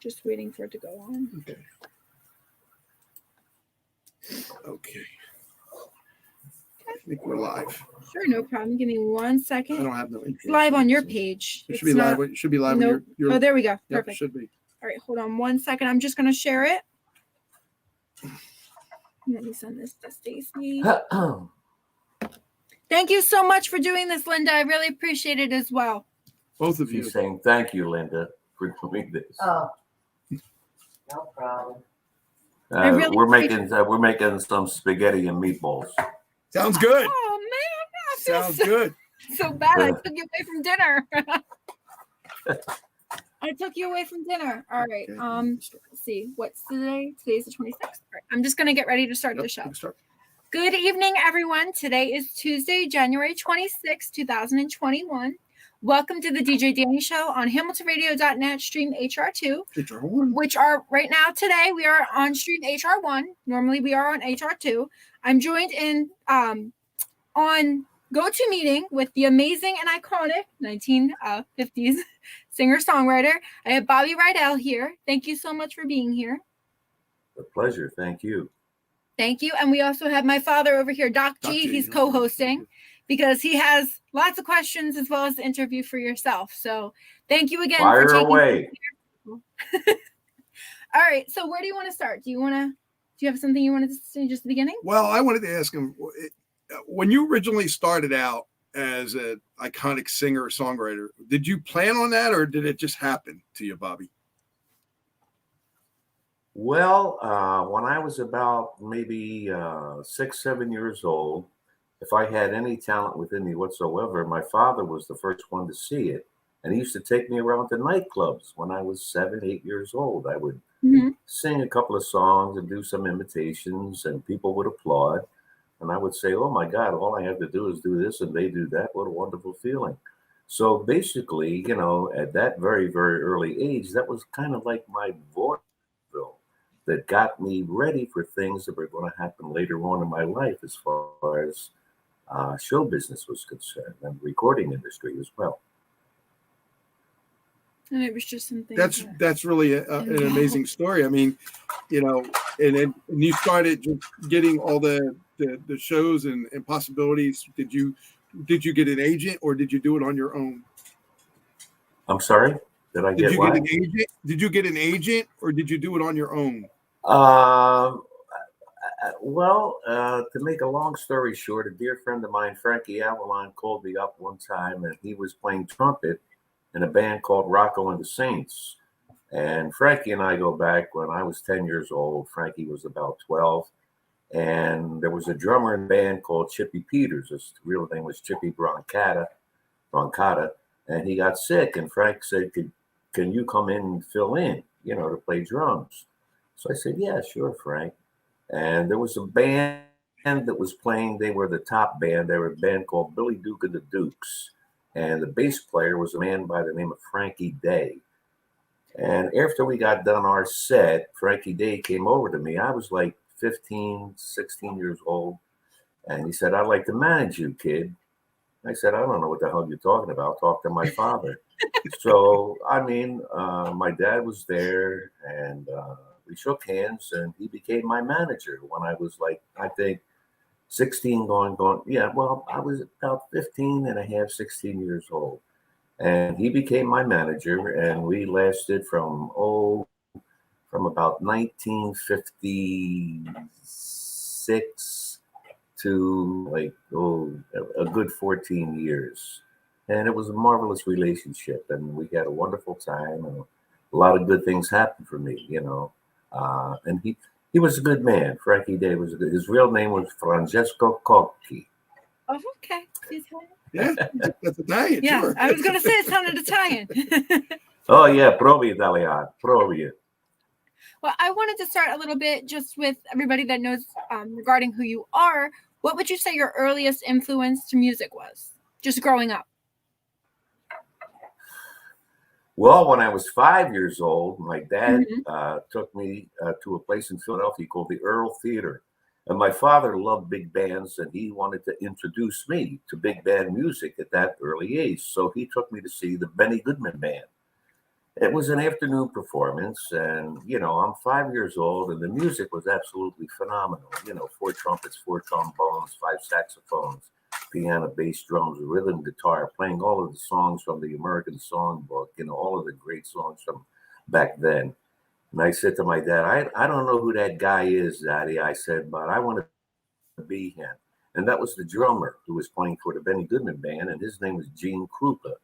Just waiting for it to go on. Okay. I think we're live. Sure, no problem. Give me 1 second. I don't have no intro. It's live on your page. It should be live. It should be live on your. Oh, there we go. Yep, Perfect. should be. All right, hold on 1 second. I'm just gonna share it. Let me send this to Stacy. Thank you so much for doing this, Linda. I really appreciate it as well. Both of you. She's saying thank you, Linda, for doing this. Oh, no problem. We're making some spaghetti and meatballs. Sounds good. Oh man, Sounds good. So bad. I took you away from dinner. I took you away from dinner. All right. Let's see. What's today? Today's the 26th. All right. I'm just gonna get ready to start the show. Good evening, everyone. Today is Tuesday, January 26, 2021. Welcome to the DJ Dani Show on HamiltonRadio.net, stream HR2, which are right now today we are on stream HR1. Normally we are on HR2. I'm joined in on GoToMeeting with the amazing and iconic 1950s singer-songwriter. I have Bobby RYDELL here. Thank you so much for being here. A pleasure. Thank you. Thank you. And we also have my father over here, Doc G. He's co-hosting because he has lots of questions as well as the interview for yourself. So thank you again. Fire away. All right. So where do you want to start? Do you have something you wanted to say just at the beginning? Well, I wanted to ask him, when you originally started out as an iconic singer or songwriter, did you plan on that or did it just happen to you, Bobby? Well, when I was about maybe 6, 7 years old, if I had any talent within me whatsoever, my father was the first one to see it. And he used to take me around to nightclubs when I was 7, 8 years old. I would sing a couple of songs and do some imitations, and people would applaud. And I would say, oh, my God, all I have to do is do this and they do that. What a wonderful feeling. So basically, at that very, very early age, that was kind of like my vaudeville that got me ready for things that were going to happen later on in my life as far as show business was concerned and recording industry as well. And it was just something that's really an amazing story. I mean, and you started just getting all the shows and possibilities. Did you get an agent or did you do it on your own? I'm sorry? Did I get what? An agent? Did you get an agent or did you do it on your own? Well, to make a long story short, a dear friend of mine, Frankie Avalon, called me up one time and he was playing trumpet in a band called Rocco and the Saints. And Frankie and I go back when I was 10 years old. Frankie was about 12. And there was a drummer in the band called Chippy Peters. His real name was Chippy Broncata. And he got sick. And Frank said, can you come in and fill in, to play drums? So I said, yeah, sure, Frank. And there was a band that was playing. They were the top band. They were a band called Billy Duke and the Dukes. And the bass player was a man by the name of Frankie Day. And after we got done our set, Frankie Day came over to me. I was like 15, 16 years old. And he said, I'd like to manage you, kid. I said, I don't know what the hell you're talking about. Talk to my father. So, my dad was there and we shook hands and he became my manager when I was like, I think 16 going. Yeah, well, I was about 15 and a half, 16 years old. And he became my manager and we lasted from about 1956 to a good 14 years. And it was a marvelous relationship and we had a wonderful time and a lot of good things happened for me, and he was a good man. Frankie Day was his real name was Francesco Cocchi. Oh, okay. Yeah, that's Italian. Yeah, sure. I was going to say it sounded Italian. Oh, yeah, provi Italiano, provi. Well, I wanted to start a little bit just with everybody that knows regarding who you are. What would you say your earliest influence to music was, just growing up? Well, when I was 5 years old, my dad took me to a place in Philadelphia called the Earl Theater. And my father loved big bands, and he wanted to introduce me to big band music at that early age. So he took me to see the Benny Goodman Band. It was an afternoon performance, and I'm 5 years old, and the music was absolutely phenomenal. 4 trumpets, 4 trombones, 5 saxophones, piano, bass, drums, rhythm guitar, playing all of the songs from the American Songbook. All of the great songs from back then. And I said to my dad, I don't know who that guy is, Daddy. I said, but I want to be him. And that was the drummer who was playing for the Benny Goodman Band, and his name was Gene Krupa.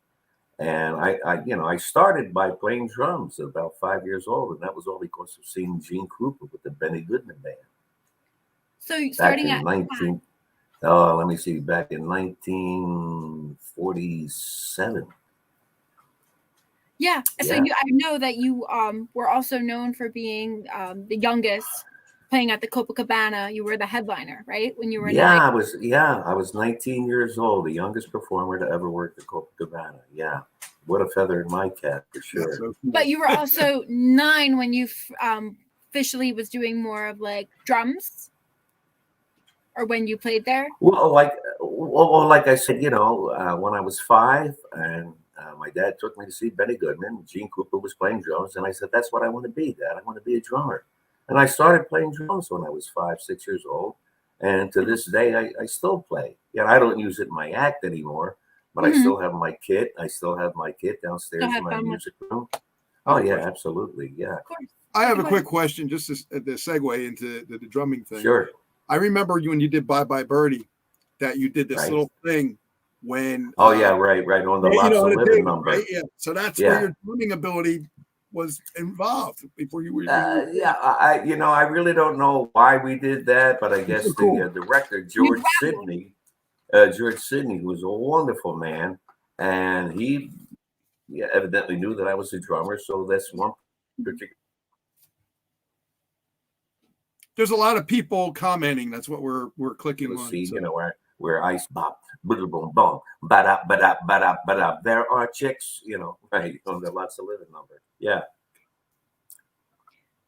And I started by playing drums at about 5 years old, and that was all because of seeing Gene Krupa with the Benny Goodman Band. So Back starting in at 19, let me see, back in 1947. yeah. So Yeah. I know that you were also known for being the youngest playing at the Copacabana. You were the headliner, right? When you were I was 19 years old, the youngest performer to ever work at Copacabana. Yeah. What a feather in my cap, for sure. So cool. But you were also 9 when you officially was doing more of like drums, or when you played there. Well, like I said, when I was 5, and my dad took me to see Benny Goodman, Gene Krupa was playing drums, and I said, "That's what I want to be, Dad. I want to be a drummer." And I started playing drums when I was 5, 6 years old, and to this day, I still play. I don't use it in my act anymore, but I still have my kit. I still have my kit downstairs in my music room. Oh yeah, absolutely, yeah. Of course. I have a quick question, just to segue into the drumming thing. Sure. I remember when you did Bye Bye Birdie, that you did this Right. little thing when. Oh yeah, right on the Lots of Living number. Right? Yeah. So that's where your drumming ability was involved before you were. I really don't know why we did that, but I guess the director George Sidney, who was a wonderful man, and he evidently knew that I was a drummer. So that's one particular. There's a lot of people commenting. That's what we're clicking on. See, where ice bop, boom, boom, boom, ba-da, ba-da, ba-da, ba-da. There are chicks, right on the Lots of Living number. Yeah.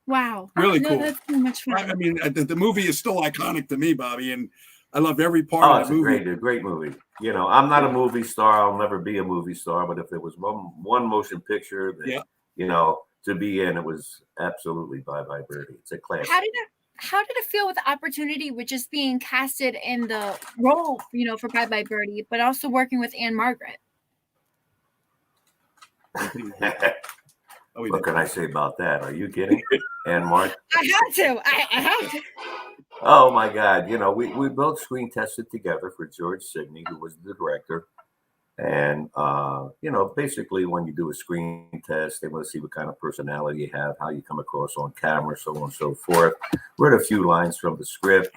Wow. Really cool. That's so much fun. I mean, the movie is still iconic to me, Bobby, and I love every part of the movie. It's a great movie. I'm not a movie star. I'll never be a movie star. But if there was one motion picture that, to be in, it was absolutely Bye Bye Birdie. It's a classic. How did it feel with the opportunity with just being casted in the role, for Bye Bye Birdie, but also working with Anne Margaret? What can I say about that? Are you kidding? Anne Margaret? I had to. I had to. Oh my God. We both screen tested together for George Sidney, who was the director. And, basically when you do a screen test, they want to see what kind of personality you have, how you come across on camera, so on and so forth. Read a few lines from the script.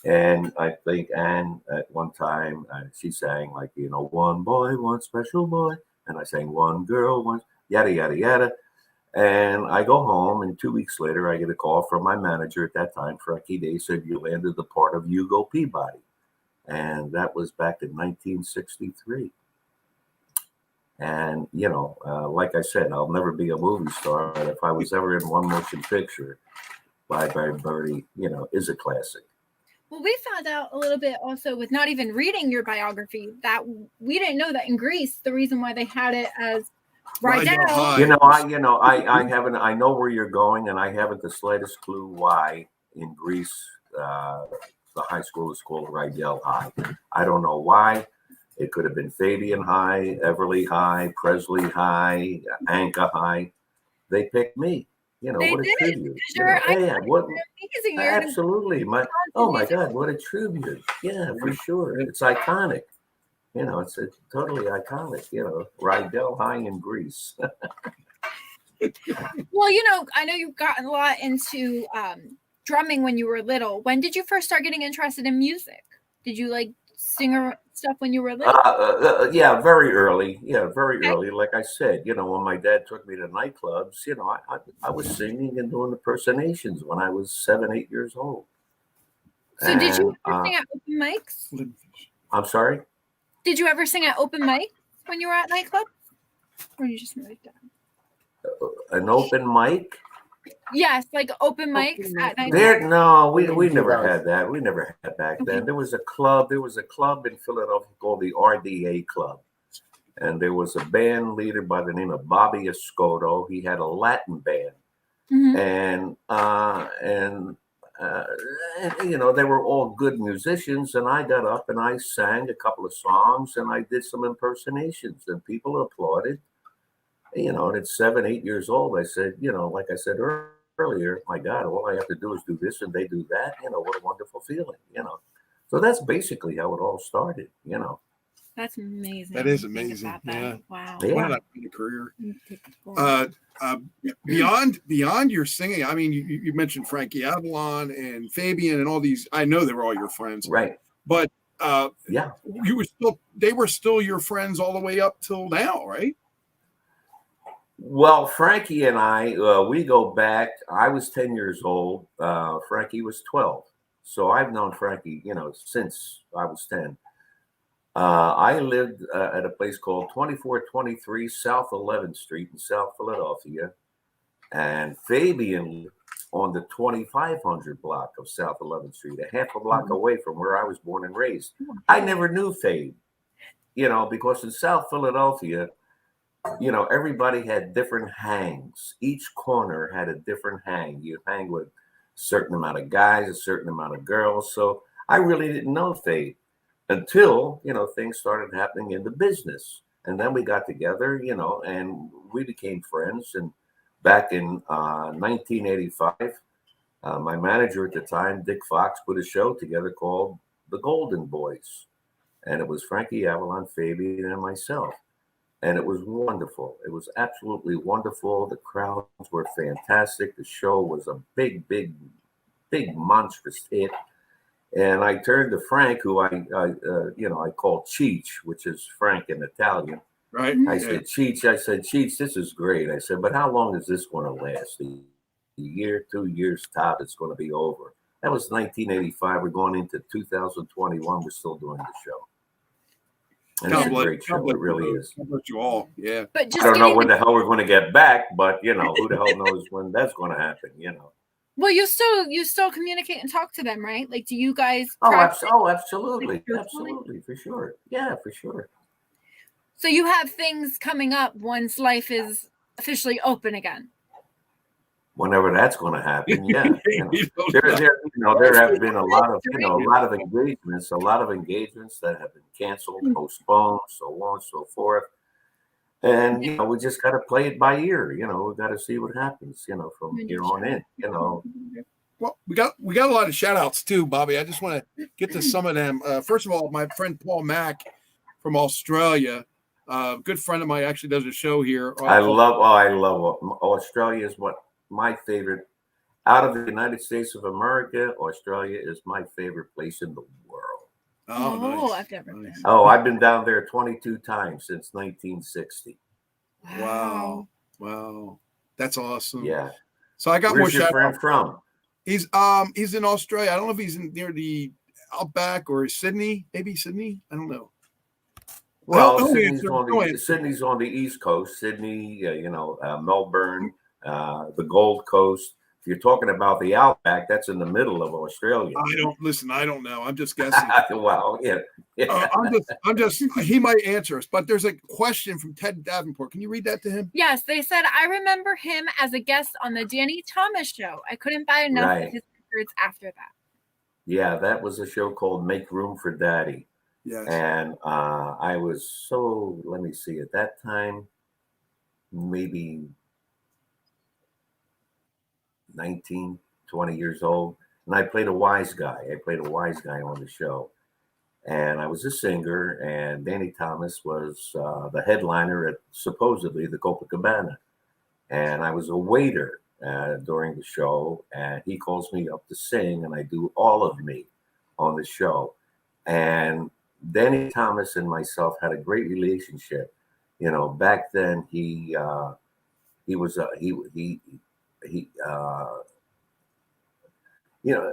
And I think Anne, at one time, she sang like, one boy, one special boy. And I sang one girl, one, yada, yada, yada. And I go home, and 2 weeks later, I get a call from my manager at that time, Frankie Day, said, "You landed the part of Hugo Peabody." And that was back in 1963. And, like I said, I'll never be a movie star, but if I was ever in one motion picture, Bye Bye Birdie, is a classic. Well, we found out a little bit also with not even reading your biography that we didn't know that in Greece, the reason why they had it as RYDELL. I know where you're going, and I haven't the slightest clue why in Greece the high school is called RYDELL High. I don't know why. It could have been Fabian High, Everly High, Presley High, Anka High. They picked me. What a tribute. Absolutely. Oh my God, what a tribute. Yeah, for sure. It's iconic. It's totally iconic. RYDELL High in Greece. Well, I know you've gotten a lot into drumming when you were little. When did you first start getting interested in music? Did you like sing or stuff when you were little? Yeah, very early. Yeah, very early. Like I said, when my dad took me to nightclubs, I was singing and doing impersonations when I was 7, 8 years old. So did you ever sing at open mics? I'm sorry? Did you ever sing at open mics when you were at nightclubs? Or you just wrote it down? An open mic? Yes, like open mics at night. No, we never had that. We never had back then. There was a club in Philadelphia called the RDA Club. and there was a band leader by the name of Bobby Escoto. He had a Latin band, Mhm. and you know, they were all good musicians. And I got up and I sang a couple of songs and I did some impersonations, and people applauded. You know, and at 7, 8 years old, I said, you know, like I said earlier, my God, all I have to do is do this and they do that. You know, what a wonderful feeling, you know. So that's basically how it all started, you know. That's amazing. That is Think amazing. about that. Yeah. Wow. Yeah. What a career. Uh, Beyond your singing, I mean, you mentioned Frankie Avalon and Fabian and all these. I know they were all your friends, Right. but Yeah. they were still your friends all the way up till now, right? Well, Frankie and I, we go back. I was 10 years old. Frankie was 12. So I've known Frankie, you know, since I was 10. I lived at a place called 2423 South 11th Street in South Philadelphia. And Fabian lived on the 2500 block of South 11th Street, a half a block away from where I was born and raised. I never knew Fabe, you know, because in South Philadelphia, you know, everybody had different hangs. Each corner had a different hang. You hang with a certain amount of guys, a certain amount of girls. So I really didn't know Fabe until, you know, things started happening in the business. And then we got together, you know, and we became friends. And back in 1985, my manager at the time, Dick Fox, put a show together called The Golden Boys. And it was Frankie Avalon, Fabian, and myself. And it was wonderful. It was absolutely wonderful. The crowds were fantastic. The show was a big, monstrous hit. And I turned to Frank, who I call Cheech, which is Frank in Italian. Right. I said, Cheech, this is great. I said, but how long is this going to last? A year, 2 years top, it's going to be over. That was 1985. We're going into 2021. We're still doing the show. And it's a great show. It really is. God bless you all. Yeah. But just I don't know when the hell we're going to get back, but you know, who the hell knows when that's going to happen, you know. Well, you still communicate and talk to them, right? Like, do you guys absolutely. Absolutely, for sure. Yeah, for sure. So you have things coming up once life is officially open again. Whenever that's going to happen, yeah. There have been a lot of engagements that have been canceled, postponed, so on, so forth. And you know, we just got to play it by ear. You know, we got to see what happens. You know, from here on in. You know. Well, we got a lot of shout outs too, Bobby. I just want to get to some of them. First of all, my friend Paul Mack from Australia, good friend of mine, actually does a show here. I love Australia. Is what my favorite out of the United States of America. Australia is my favorite place in the world. Oh, nice. I've never been. Oh, I've been down there 22 times since 1960. Wow. That's awesome. Yeah. So I got Where's more your shout friend outs. from? He's in Australia. I don't know if he's near the Outback or Sydney. Maybe Sydney. I don't know. Well, Sydney's on the East Coast. Sydney, Melbourne, the Gold Coast. If you're talking about the Outback, that's in the middle of Australia. I don't know. I'm just guessing. Wow. Yeah. I'm just. He might answer us. But there's a question from Ted Davenport. Can you read that to him? Yes, they said I remember him as a guest on the Dani Show. I couldn't buy enough of his records after that. Yeah, that was a show called Make Room for Daddy. Yes. And I was let me see, at that time, maybe 19, 20 years old. And I played a wise guy. On the show. And I was a singer, and Danny Thomas was the headliner at supposedly the Copacabana. And I was a waiter during the show, and he calls me up to sing, and I do All of Me on the show. And Danny Thomas and myself had a great relationship. You know, back then he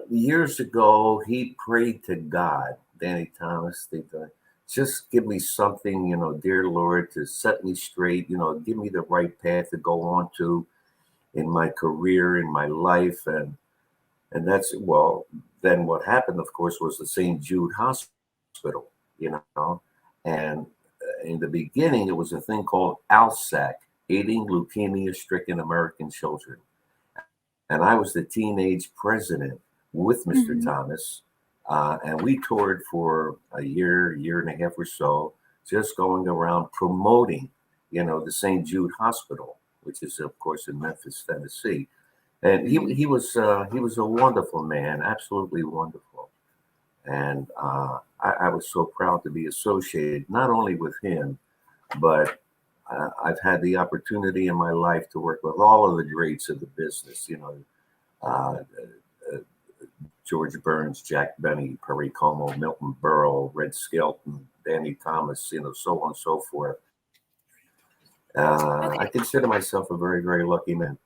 years ago, he prayed to God, Danny Thomas, just give me something, dear Lord, to set me straight, give me the right path to go on to in my career, in my life. And that's, then what happened, of course, was the St. Jude Hospital, and in the beginning, it was a thing called ALSAC, Aiding Leukemia-Stricken American Children. And I was the teenage president with mister Mhm. Thomas. And we toured for a year and a half or so, just going around promoting, the St. Jude Hospital, which is, of course, in Memphis, Tennessee. And he was a wonderful man, absolutely wonderful. And I was so proud to be associated not only with him, but I've had the opportunity in my life to work with all of the greats of the business, uh, George Burns, Jack Benny, Perry Como, Milton Berle, Red Skelton, Danny Thomas, so on and so forth. Okay. I consider myself a very, very lucky man.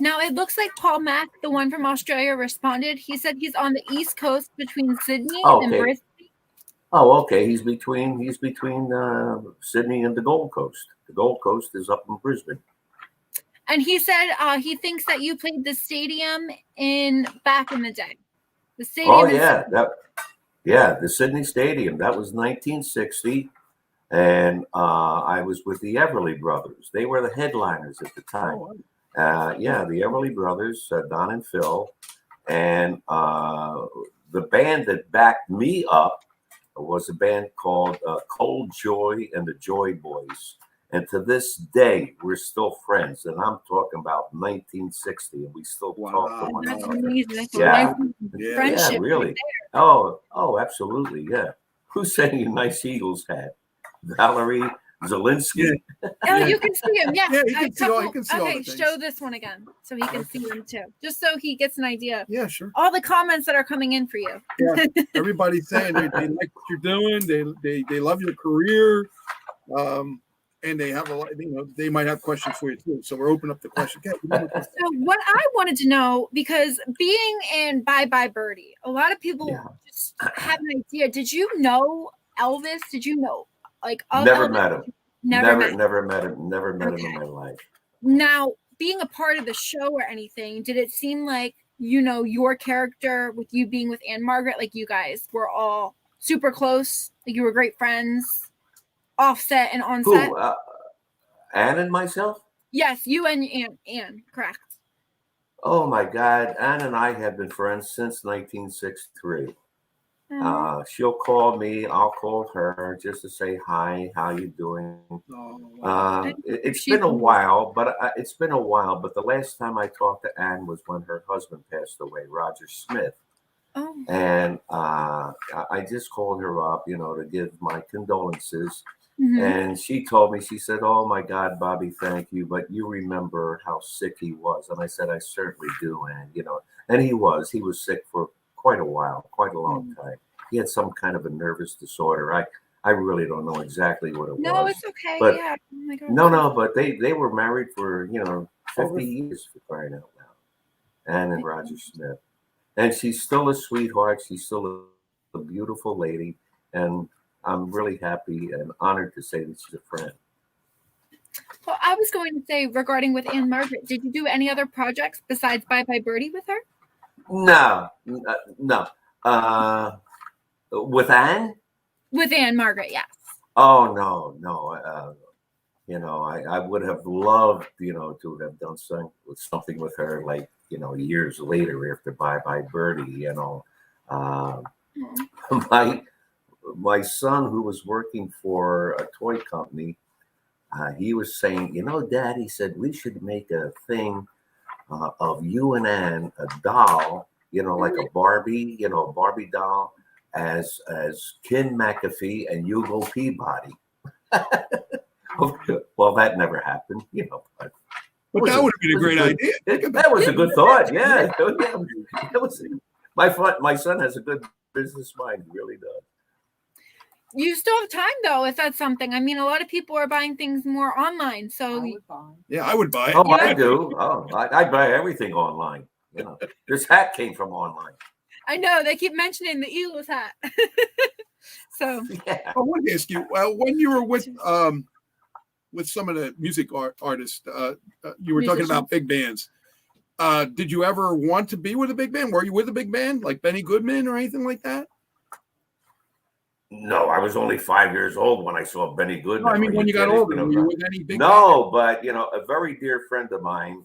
Now it looks like Paul Mack, the one from Australia, responded. He said he's on the East Coast between Sydney and Okay. Bristol. Oh, okay. He's between Sydney and the Gold Coast. The Gold Coast is up in Brisbane. And he said he thinks that you played the stadium back in the day. The stadium. Oh yeah, the Sydney Stadium. That was 1960, and I was with the Everly Brothers. They were the headliners at the time. The Everly Brothers, Don and Phil, and the band that backed me up was a band called Cold Joy and the Joy Boys. And to this day, we're still friends. And I'm talking about 1960, and we still talk to one That's another. amazing. Yeah. Friendship. Yeah, really. Right Oh, absolutely. Yeah. Who's saying a nice Eagles hat? Valerie Zelinsky. Oh, you can see him. Yes. Yeah, you can see all Okay, the things. show this one again so he can see them too, just so he gets an idea. Yeah, sure. All the comments that are coming in for you. Yeah. Everybody's saying they like what you're doing. They love your career. And they have a lot, they might have questions for you too. So we're opening up the question. So what I wanted to know, because being in Bye Bye Birdie, a lot of people just have an idea. Did you know Elvis? Did you know Never Elvis? met him. Never met him. Never met him in my life. Now, being a part of the show or anything, did it seem like, your character with you being with Anne Margaret, like you guys were all super close, like you were great friends? Offset and on set. Who? Anne and myself? Yes, you and Anne, correct. Oh my God. Anne and I have been friends since 1963. She'll call me, I'll call her just to say hi, how you doing? It's been a while, but the last time I talked to Anne was when her husband passed away, Roger Smith. Oh. And I just called her up, to give my condolences. Mm-hmm. And she told me, she said, "Oh my God, Bobby, thank you. But you remember how sick he was." And I said, "I certainly do." And, and he was sick for quite a while, quite a long time. He had some kind of a nervous disorder. I really don't know exactly what it was. No, it's okay. But yeah. Oh my God. No, but they were married for, 50 years, for crying out loud. Anne and Roger Smith. And she's still a sweetheart. She's still a beautiful lady. And I'm really happy and honored to say that she's a friend. Well, I was going to say, regarding with Anne Margaret, did you do any other projects besides Bye Bye Birdie with her? No. With Anne? With Anne Margaret, yes. Oh, no. I would have loved, to have done something with her, like, years later after Bye Bye Birdie, My son, who was working for a toy company, he was saying, Dad, he said, we should make a thing of you and Anne, a doll, like a Barbie, Barbie doll, as Kim McAfee and Hugo Peabody. Well, that never happened, But that would have been a great idea. That was a good thought. Yeah. My son has a good business mind. He really does. You still have time, though, if that's something. I mean, a lot of people are buying things more online. So I would buy it. Oh, I do. Oh, I buy everything online. This hat came from online. I know they keep mentioning the Eagles hat. So I want to ask you, when you were with some of the music artists, you were talking about big bands. Did you ever want to be with a big band? Were you with a big band like Benny Goodman or anything like that? No, I was only 5 years old when I saw Benny Goodman. No, I mean, when you got kidding? older, were you with any big band? No, but a very dear friend of mine,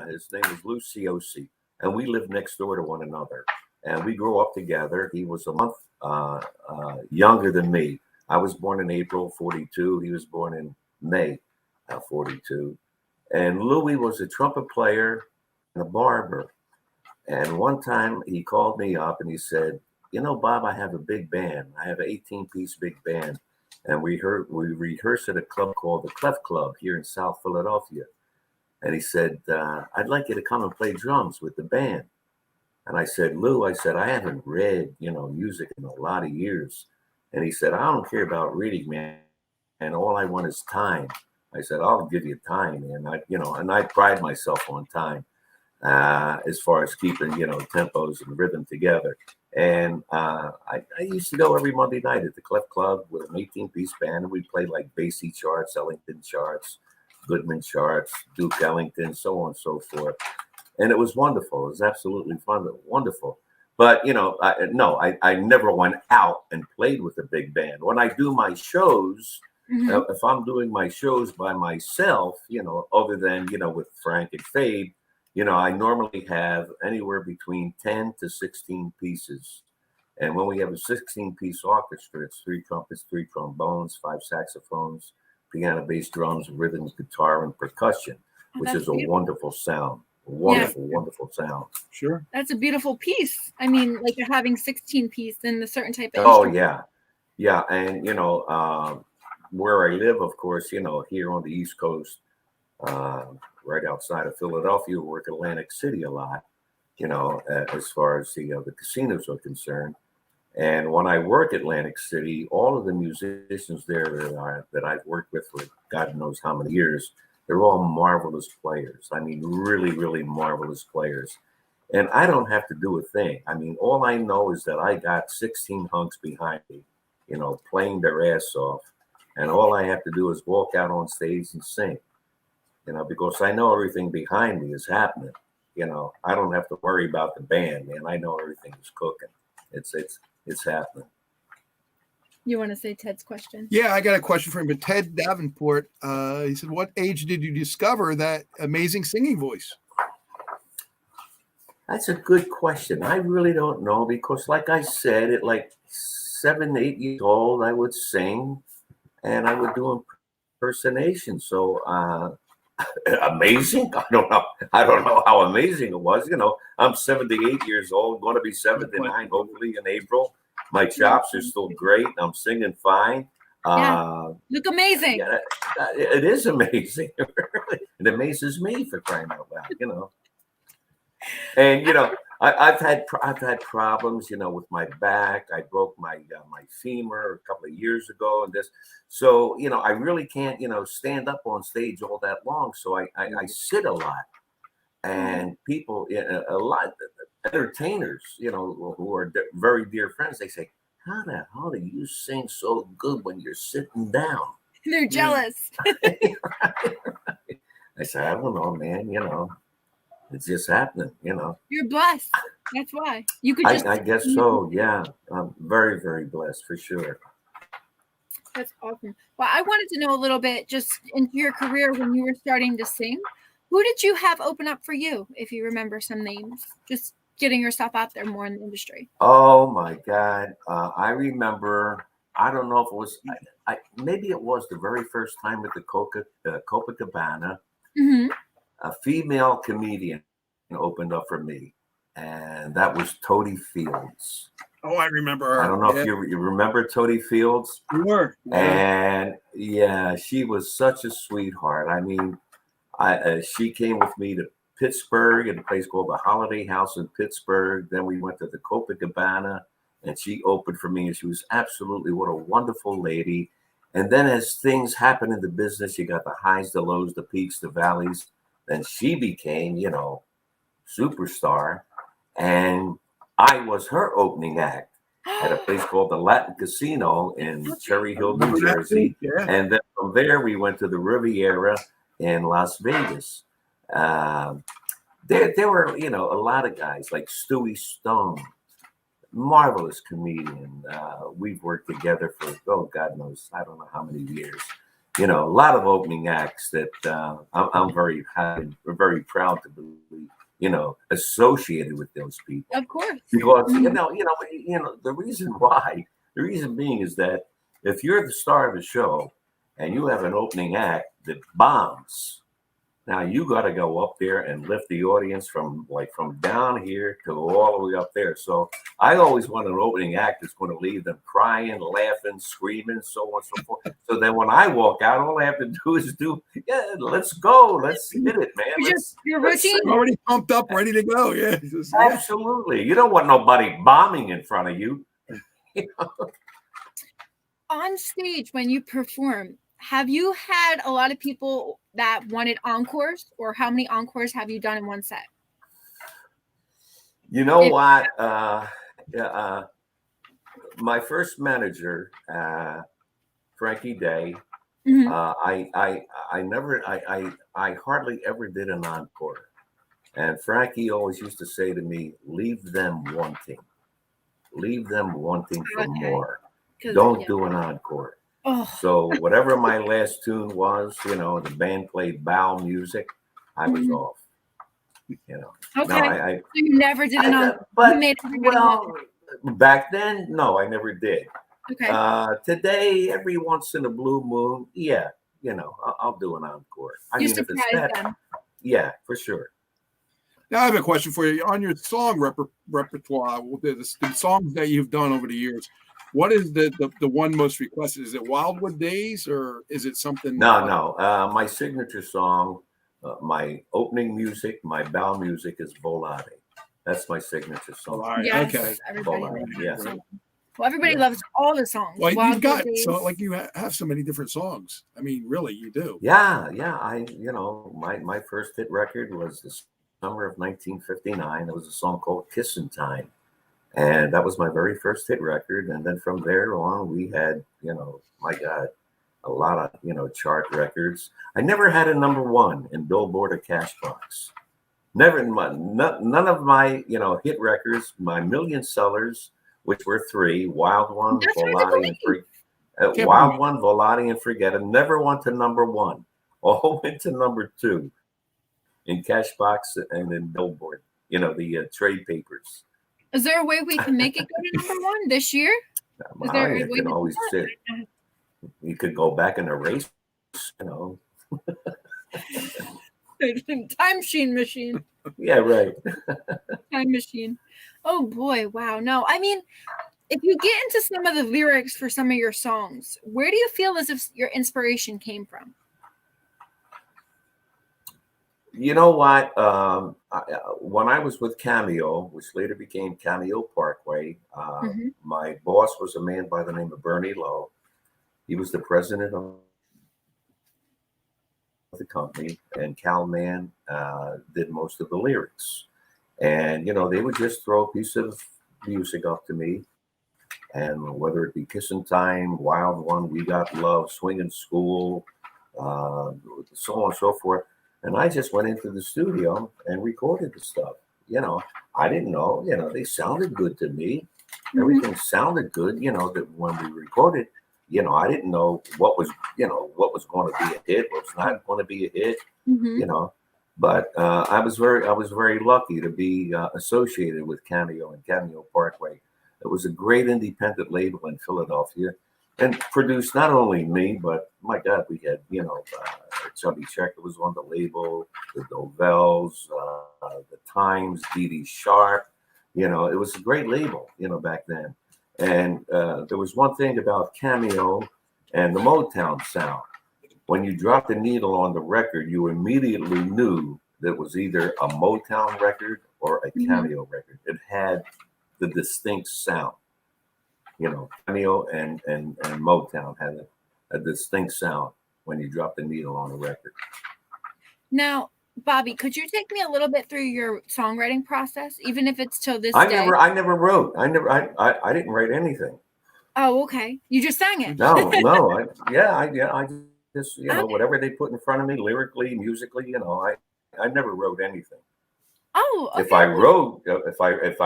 his name is Luciosi, and we lived next door to one another, and we grew up together. He was a month younger than me. I was born in April '42. He was born in May '42, and Louis was a trumpet player and a barber. And one time he called me up and he said, Bob, I have a big band. I have an 18-piece big band. And we rehearse at a club called the Clef Club here in South Philadelphia. And he said, I'd like you to come and play drums with the band. And I said, Lou, I haven't read, music in a lot of years. And he said, I don't care about reading, man. And all I want is time. I said, I'll give you time, man. And I pride myself on time. As far as keeping, tempos and rhythm together. And I used to go every Monday night at the Clef Club with an 18-piece band, and we played like Basie charts, Ellington charts, Goodman charts, Duke Ellington, so on and so forth. And it was wonderful. It was absolutely fun, wonderful. But, I never went out and played with a big band. When I do my shows, if I'm doing my shows by myself, other than, with Frank and Fabe, I normally have anywhere between 10 to 16 pieces. And when we have a 16-piece orchestra, it's 3 trumpets, 3 trombones, 5 saxophones, piano, bass, drums, rhythm, guitar, and percussion, which is a wonderful sound. Wonderful sound. Sure. That's a beautiful piece. I mean, like you're having 16-piece and a certain type of instrument. Yeah. And, where I live, of course, here on the East Coast, right outside of Philadelphia, we work Atlantic City a lot, as far as the casinos are concerned. And when I work Atlantic City, all of the musicians there that I've worked with for God knows how many years, they're all marvelous players. I mean, really, really marvelous players. And I don't have to do a thing. I mean, all I know is that I got 16 hunks behind me, playing their ass off. And all I have to do is walk out on stage and sing. Because I know everything behind me is happening. I don't have to worry about the band, man. I know everything is cooking. It's happening. You want to say Ted's question? Yeah, I got a question for him. But Ted Davenport, he said, what age did you discover that amazing singing voice? That's a good question. I really don't know because, like I said, at like 7, 8 years old, I would sing and I would do impersonations. So, amazing. I don't know how amazing it was. I'm 78 years old, going to be 79 hopefully in April. My chops are still great. I'm singing fine. Look amazing. Yeah, it is amazing. It amazes me for crying out loud. And I've had problems, with my back. I broke my femur a couple of years ago, and this. So I really can't stand up on stage all that long. So I sit a lot, and people, a lot entertainers, who are very dear friends, they say, "How the hell do you sing so good when you're sitting down?" They're jealous. I say, I don't know, man. It's just happening, You're blessed. That's why. You could just I guess so, yeah. I'm very, very blessed for sure. That's awesome. Well, I wanted to know a little bit just into your career when you were starting to sing. Who did you have open up for you, if you remember some names? Just getting yourself out there more in the industry. Oh my God. I remember, I don't know if it was maybe it was the very first time at the Copacabana. A female comedian opened up for me, and that was Toadie Fields. Oh, I remember her. I don't know if you remember Toadie Fields. Sure. And she was such a sweetheart. I mean, she came with me to Pittsburgh at a place called the Holiday House in Pittsburgh. Then we went to the Copacabana, and she opened for me, and she was absolutely what a wonderful lady. And then as things happen in the business, you got the highs, the lows, the peaks, the valleys. Then she became, superstar. And I was her opening act at a place called the Latin Casino in Cherry Hill, New Jersey. Yeah. And then from there, we went to the Riviera in Las Vegas. There were, a lot of guys like Stewie Stone, marvelous comedian. We've worked together for, oh, God knows, I don't know how many years. You know, a lot of opening acts that I'm very happy, very proud to be, you know, associated with those people. Of course. Because, you know, the reason being is that if you're the star of the show and you have an opening act that bombs, now you got to go up there and lift the audience from down here to all the way up there. So I always want an opening act that's going to leave them crying, laughing, screaming, so on and so forth. So then when I walk out, all I have to do is let's go, let's hit it, man. Your routine already pumped up, ready to go. Yeah, absolutely. You don't want nobody bombing in front of you. You know? On stage when you perform. Have you had a lot of people that wanted encores, or how many encores have you done in one set? You know what? My first manager, Frankie Day, I hardly ever did an encore. And Frankie always used to say to me, leave them wanting for more. Don't do an encore. Oh. So whatever my last tune was, you know, the band played bow music, I was off. You know. Okay. No, so you never did an encore. But back then, no, I never did. Okay. Today, every once in a blue moon, yeah, you know, I'll do an encore. I mean, if it's that, yeah, for sure. Now I have a question for you. On your song repertoire, the songs that you've done over the years, what is the one most requested? Is it Wildwood Days, or is it something? No. My signature song, my opening music, my bow music is Volare. That's my signature song. Right. Yes, okay. Everybody yeah. Well, everybody loves all the songs. Well, you've got you have so many different songs. I mean, really, you do. Yeah. My first hit record was the summer of 1959. It was a song called "Kissin' Time." And that was my very first hit record. And then from there on, we had, you know, my God, a lot of, you know, chart records. I never had a number one in Billboard or Cashbox. Never in none of my, you know, hit records, my million sellers, which were three, Wild One, Volati, and Forget It, never went to number one. All went to number two in Cashbox and in Billboard, you know, the trade papers. Is there a way we can make it go to number one this year? Is there a way you can always sit. You could go back in a race, you know. Time machine. Yeah, right. Time machine. Oh boy, wow. No, I mean, if you get into some of the lyrics for some of your songs, where do you feel as if your inspiration came from? You know what? When I was with Cameo, which later became Cameo Parkway, my boss was a man by the name of Bernie Lowe. He was the president of the company, and Cal Mann did most of the lyrics. And, you know, they would just throw a piece of music up to me. And whether it be Kissin' Time, Wild One, We Got Love, Swingin' School, so on and so forth. And I just went into the studio and recorded the stuff. You know, I didn't know, you know, they sounded good to me. Everything sounded good, you know, that when we recorded, you know, I didn't know what was going to be a hit, what was not going to be a hit, you know. But I was very lucky to be associated with Cameo and Cameo Parkway. It was a great independent label in Philadelphia, and produced not only me, but my God, we had, you know, Chubby Checker was on the label, the Dovells, the Times, Dee Dee Sharp. You know, it was a great label, you know, back then. And there was one thing about Cameo and the Motown sound. When you dropped the needle on the record, you immediately knew that it was either a Motown record or a Cameo record. It had the distinct sound. You know, Cameo and Motown had a distinct sound when you drop the needle on a record. Now, Bobby, could you take me a little bit through your songwriting process, even if it's till this day? I never wrote. I didn't write anything. Oh, okay. You just sang it. No. I just, you know, whatever they put in front of me, lyrically, musically, you know, I never wrote anything. Oh, okay. If I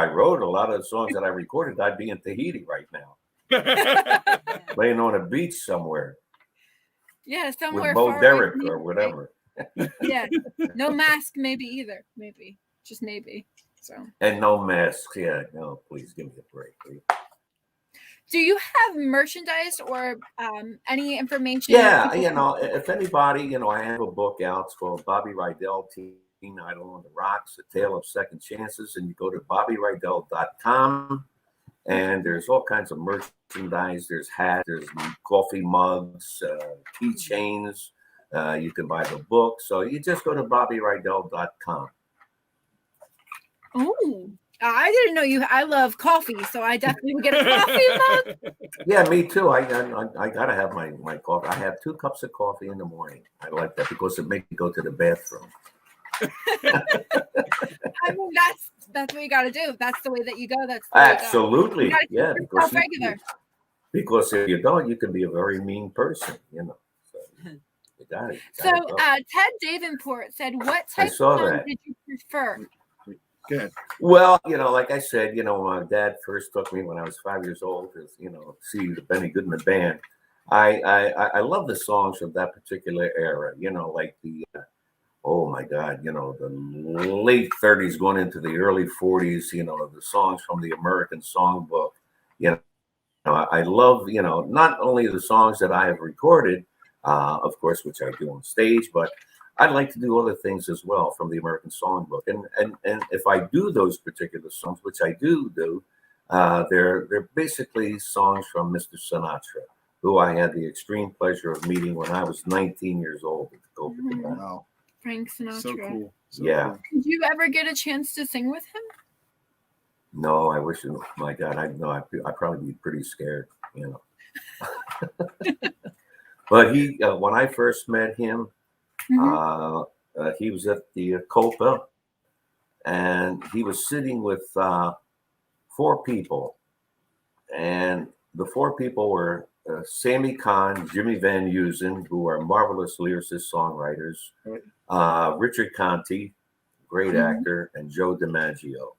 wrote a lot of the songs that I recorded, I'd be in Tahiti right now, laying on a beach somewhere. Yeah, somewhere with Bo far Derek away from or whatever. Yeah, no mask, maybe either. Maybe, just maybe. So. And no masks. Yeah, no, please give me a break, please. Do you have merchandise or any information? Yeah, if anybody, I have a book out. It's called Bobby Rydell, Teen Idol on the Rocks, A Tale of Second Chances. And you go to BobbyRydell.com, and there's all kinds of merchandise. There's hats, there's coffee mugs, keychains. You can buy the book. So you just go to BobbyRydell.com. Oh, I didn't know you. I love coffee, so I definitely would get a coffee mug. Yeah, me too. I gotta have my coffee. I have 2 cups of coffee in the morning. I like that because it makes me go to the bathroom. I mean, that's what you got to do. That's the way that you go. That's absolutely, yeah. Because if you don't, you can be a very mean person. So you got it. So Ted Davenport said, "What type of song did you prefer?" Good. Well, like I said, my dad first took me when I was 5 years old to, see the Benny Goodman Band. I love the songs of that particular era, like the, oh my God, the late 30s going into the early 40s, the songs from the American Songbook. I love, not only the songs that I have recorded, of course, which I do on stage, but I'd like to do other things as well from the American Songbook. And if I do those particular songs, which I do, they're basically songs from Mr. Sinatra, who I had the extreme pleasure of meeting when I was 19 years old at the Copacabana. Wow. Frank Sinatra. So cool. Yeah. Cool. Did you ever get a chance to sing with him? No, I wish. My God, I'd probably be pretty scared, But he, when I first met him, he was at the Copa, and he was sitting with 4 people, and the 4 people were Sammy Kahn, Jimmy Van Heusen, who are marvelous lyricists, songwriters, Richard Conte, great actor, and Joe DiMaggio.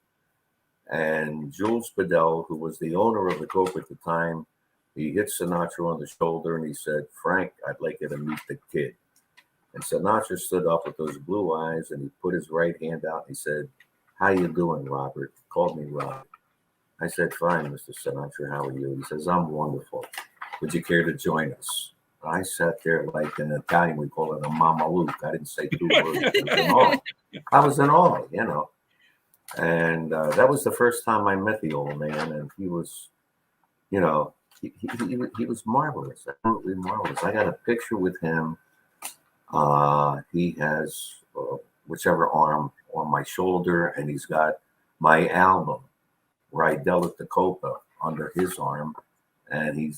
And Jules Bedell, who was the owner of the Copa at the time, he hit Sinatra on the shoulder and he said, "Frank, I'd like you to meet the kid." And Sinatra stood up with those blue eyes and he put his right hand out and he said, "How you doing, Robert?" He called me Robert. I said, "Fine, Mr. Sinatra, how are you?" He says, "I'm wonderful. Would you care to join us?" I sat there like in Italian, we call it a mamaluke. I didn't say 2 words. I was in awe, And that was the first time I met the old man, and he was, he was marvelous, absolutely marvelous. I got a picture with him. He has whichever arm on my shoulder, and he's got my album, RYDELL at the Copa, under his arm, and he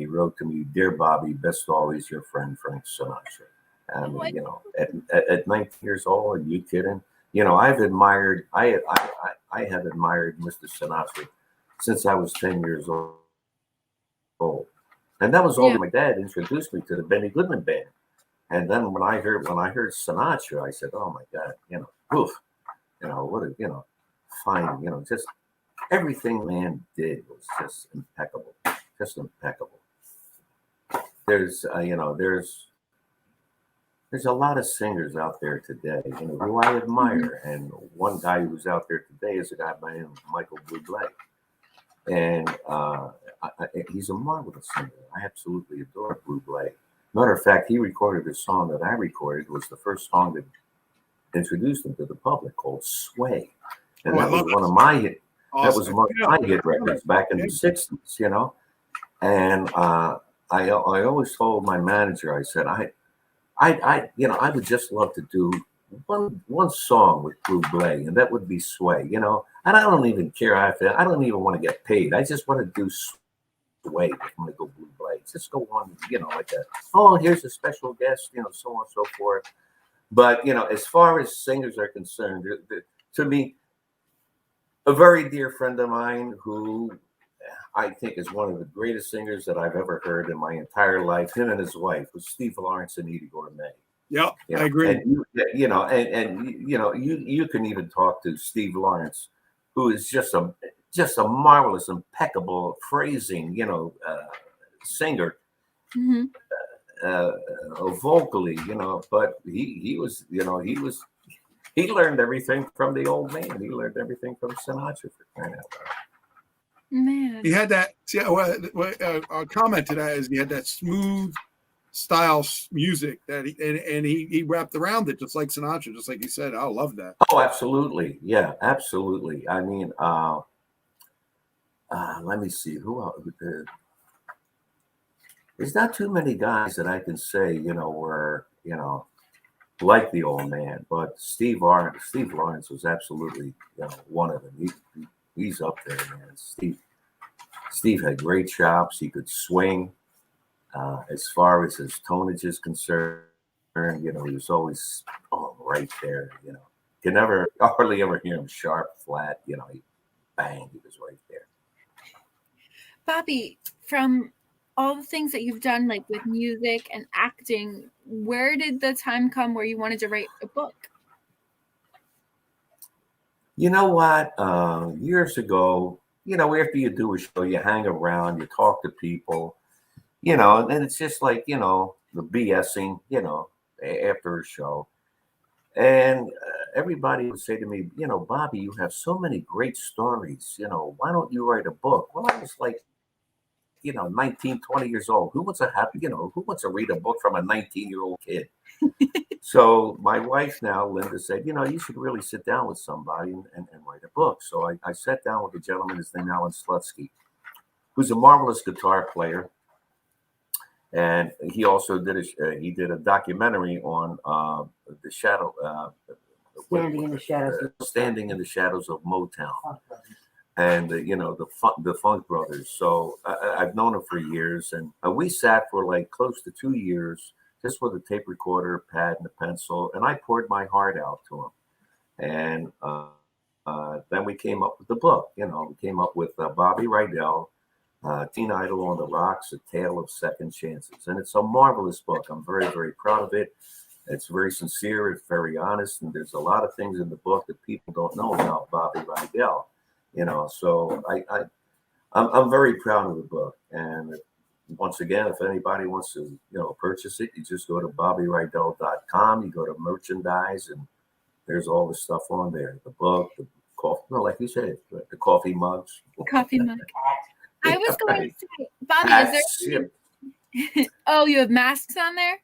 wrote to me, "Dear Bobby, best always, your friend Frank Sinatra." I mean, at 19 years old, are you kidding? I have admired Mr. Sinatra since I was 10 years old. And that was all my dad introduced me to the Benny Goodman Band. And then when I heard Sinatra, I said, "Oh my God, oof, what a, fine, just everything man did was just impeccable, just impeccable." There's a lot of singers out there today, who I admire. And one guy who's out there today is a guy by the name of Michael Bublé. And he's a marvelous singer. I absolutely adore Bublé. Matter of fact, he recorded a song that I recorded. It was the first song that introduced him to the public, called "Sway." And that was one of my hit. That was one of my hit records back in the 60s, And I always told my manager, I said, I would just love to do one song with Bublé, and that would be "Sway." And I don't even care. I don't even want to get paid. I just want to do "Sway" with Michael Bublé. Just go on, like that. Oh, here's a special guest, so on and so forth. But as far as singers are concerned, to me, a very dear friend of mine who I think is one of the greatest singers that I've ever heard in my entire life, him and his wife, was Steve Lawrence and Edie Gourmet. Yeah, You know, I agree. And you can even talk to Steve Lawrence, who is just a marvelous, impeccable phrasing, singer, Mm-hmm. uh, vocally, but he learned everything from the old man. He learned everything from Sinatra, for crying out loud. Man. He had that. See, a comment to that is he had that smooth style music that he wrapped around it just like Sinatra, just like you said. I love that. Oh, absolutely, yeah, absolutely. I mean, let me see who else. There's not too many guys that I can say, were like the old man, but Steve Lawrence was absolutely, one of them. He's up there, man. Steve had great chops. He could swing. As far as his tonage is concerned, he was always right there. You never hardly ever hear him sharp, flat. He bang, he was right there. Bobby, from all the things that you've done, like with music and acting, where did the time come where you wanted to write a book? You know what? Years ago, after you do a show, you hang around, you talk to people, and it's just like, the BSing, after a show. And everybody would say to me, Bobby, you have so many great stories. Why don't you write a book? Well, I was like, 19, 20 years old. Who wants to read a book from a 19-year-old kid? So my wife now, Linda, said, you should really sit down with somebody and write a book. So I sat down with a gentleman, his name Alan Slutsky, who's a marvelous guitar player. And he also did a documentary on the shadow. Standing in the Shadows of Motown. And the Funk Brothers. So I've known him for years, and we sat for like close to 2 years, just with a tape recorder, a pad, and a pencil, and I poured my heart out to him. And then we came up with the book. We came up with Bobby RYDELL, Teen Idol on the Rocks: A Tale of Second Chances, and it's a marvelous book. I'm very, very proud of it. It's very sincere. It's very honest, and there's a lot of things in the book that people don't know about Bobby RYDELL. So I'm very proud of the book. And once again, if anybody wants to, purchase it, you just go to BobbyRydell.com. You go to merchandise, and there's all the stuff on there. The book, the coffee, like you said, the coffee mugs. Coffee mug. I was going to say, Bobby, hats, is there? Oh, you have masks on there?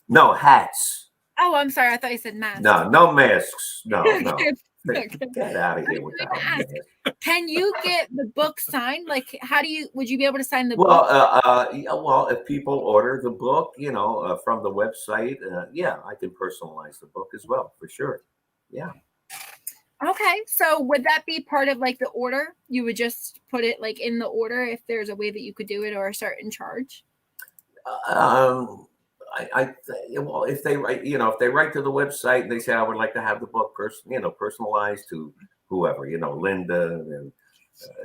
No, hats. Oh, I'm sorry. I thought you said masks. No masks. No. Okay. Get out of here with that. Can you get the book signed? Like, would you be able to sign the book? Well, if people order the book, from the website, I can personalize the book as well, for sure. Yeah. Okay. So would that be part of like the order? You would just put it like in the order if there's a way that you could do it or a certain charge? If they write, to the website and they say, I would like to have the book personalized to whoever, Linda and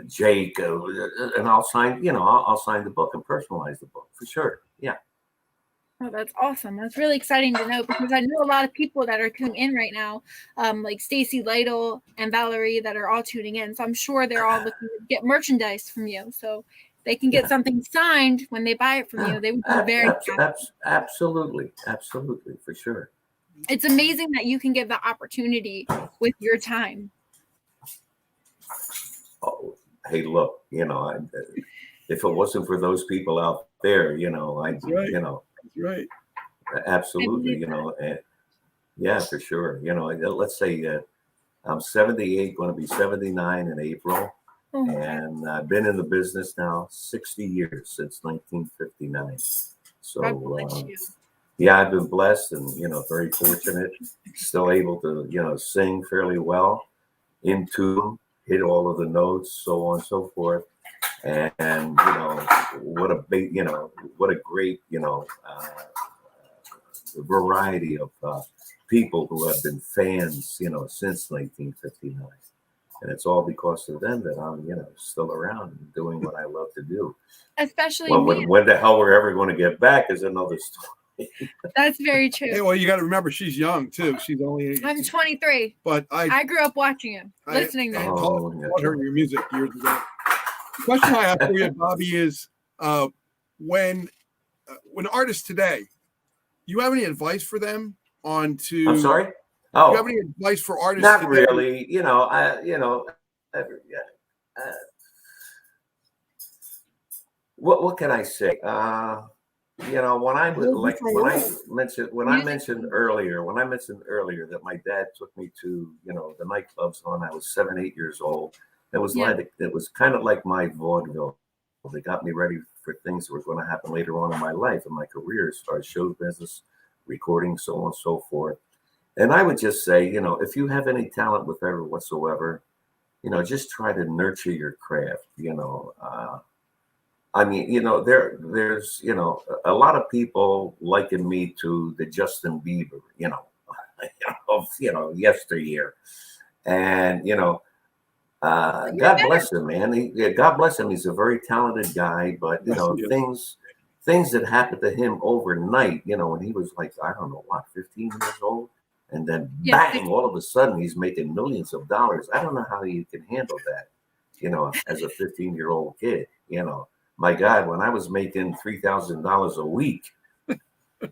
Jake, and I'll sign, I'll sign the book and personalize the book for sure. Yeah. Oh, that's awesome. That's really exciting to know, because I know a lot of people that are tuning in right now, like Stacy Lytle and Valerie, that are all tuning in. So I'm sure they're all looking to get merchandise from you. So they can get something signed when they buy it from you. They would be very happy. Absolutely, for sure. It's amazing that you can give the opportunity with your time. Oh, hey, look, if it wasn't for those people out there, That's right. Absolutely, and yeah, for sure. Let's say I'm 78, going to be 79 in April. Oh, and I've been in the business now 60 years, since 1959. So I've been blessed and very fortunate, still able to sing fairly well, in tune, hit all of the notes, so on and so forth. And what a great variety of people who have been fans since 1959. And it's all because of them that I'm, still around and doing what I love to do. Especially when the hell we're ever going to get back is another story. That's very true. Hey, well, you got to remember she's young too. She's only. I'm 23. But I grew up watching him, listening to him. Taught her your music years ago. The question I have for you, Bobby, is when artists today, you have any advice for them on to? I'm sorry. Do Oh, you have any advice for artists? not today? really. What can I say? When I mentioned earlier that my dad took me to, the nightclubs when I was 7, 8 years old, it was kind of like my vaudeville. They got me ready for things that were going to happen later on in my life and my career as far as show business, recording, so on and so forth. And I would just say, if you have any talent whatsoever, just try to nurture your craft. There's a lot of people liken me to the Justin Bieber, of yesteryear, and God bless him, man. God bless him. He's a very talented guy, but things that happened to him overnight, when he was like, I don't know what, 15 years old, and then bang, all of a sudden he's making millions of dollars. I don't know how you can handle that, as a 15-year-old kid, My God, when I was making $3,000 a week, I